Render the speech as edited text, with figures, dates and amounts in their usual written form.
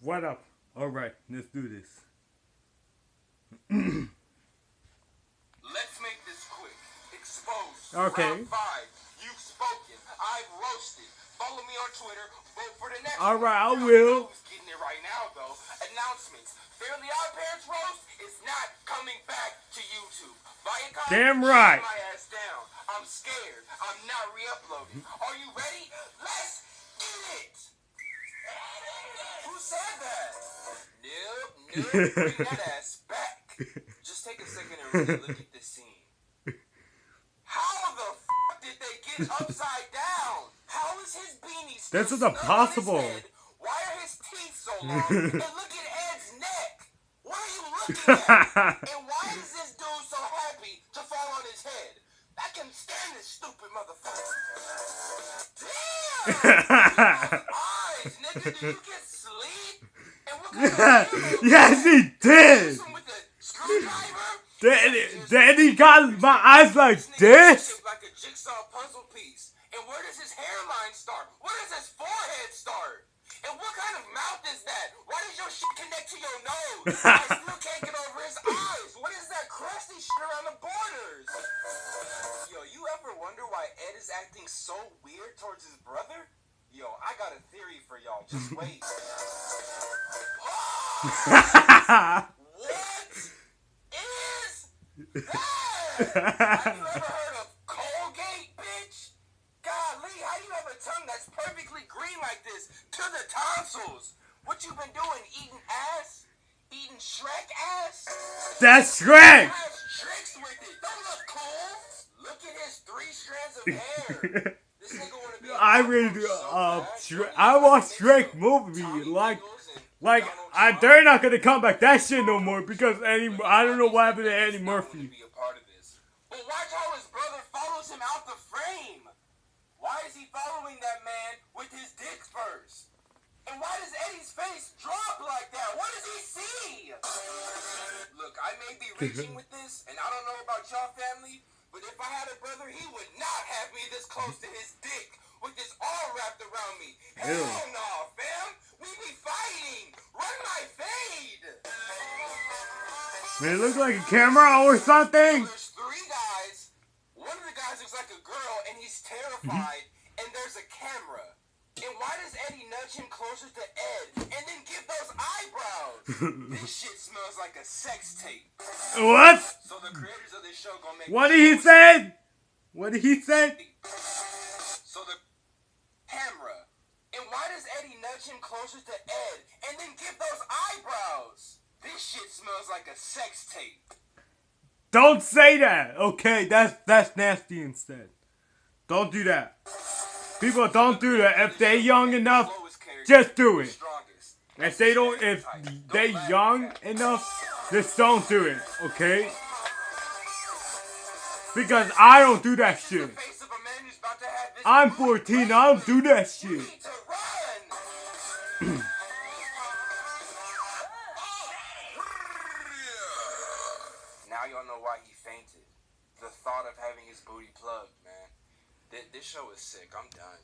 What up? Alright, let's do this. Let's make this quick. Exposed. Okay. Round 5. You've spoken. I've roasted. Follow me on Twitter. Vote for the next Alright, I one. will. Who's getting it right now, though? Announcements. Fairly Odd Parents Roast is not coming back to YouTube. Viacom, Damn right. shut my ass down. I'm scared. I'm not re-uploading. Are you ready? Let's get it. Who said that? Nope. Bring that ass back. Just take a second and really look at this scene. How the f*** did they get upside down? How is his beanie still This is snug on his impossible. head? Why are his teeth so long? And look at Ed's neck. What are you looking at? And why is this dude so happy to fall on his head? I can stand this stupid motherfucker. Damn! Eyes, nigga, did you get sleep? And what kind of hammer Yes, he did. with a screwdriver? Then he got my eyes like this. Like a jigsaw puzzle piece. And where does his hairline start? Where does his forehead start? And what kind of mouth is that? Why does your shit connect to your nose? I still can't get over his eyes. What is that crusty shit around the borders? Yo, you ever wonder why Ed is acting so weird towards his brother? Yo, I got a theory for y'all. Just wait. What is that? Have you ever heard of Colgate, bitch? Golly, how do you have a tongue that's perfectly green like this to the tonsils? What you been doing? Eating ass? Eating Shrek ass? That's Shrek. Has tricks with it. Don't look cool. Look at his 3 strands of hair. This nigga wanna be a I cop really do. so bad. I watched Shrek movie like they're not gonna come back that shit no more because I don't know what happened to Eddie Murphy. But watch how his brother follows him out the frame. Why is he following that man with his dick first? And why does Eddie's face drop like that? What does he see? Look, I may be reaching with this, and I don't know about y'all family, but if I had a brother, he would not have me this close to his dick with this all wrapped around me. Hell no, fam. We be fighting. Run my fade. May it look like a camera or something. There's 3 guys. One of the guys looks like a girl, and he's terrified, and there's a camera. And why does Eddie nudge him closer to Ed and then give those eyebrows? This shit smells like a sex tape. What? So the creators of this show gonna make. What did he say? What did he say? So the camera. And why does Eddie nudge him closer to Ed and then give those eyebrows? This shit smells like a sex tape. Don't say that. Okay, that's nasty instead. Don't do that. People don't do that. If they young enough, just do it. If they young enough, just don't do it, okay? Because I don't do that shit. I'm 14, I don't do that shit. Now y'all know why he fainted. The thought of having his booty plugged, man. This show is sick. I'm done.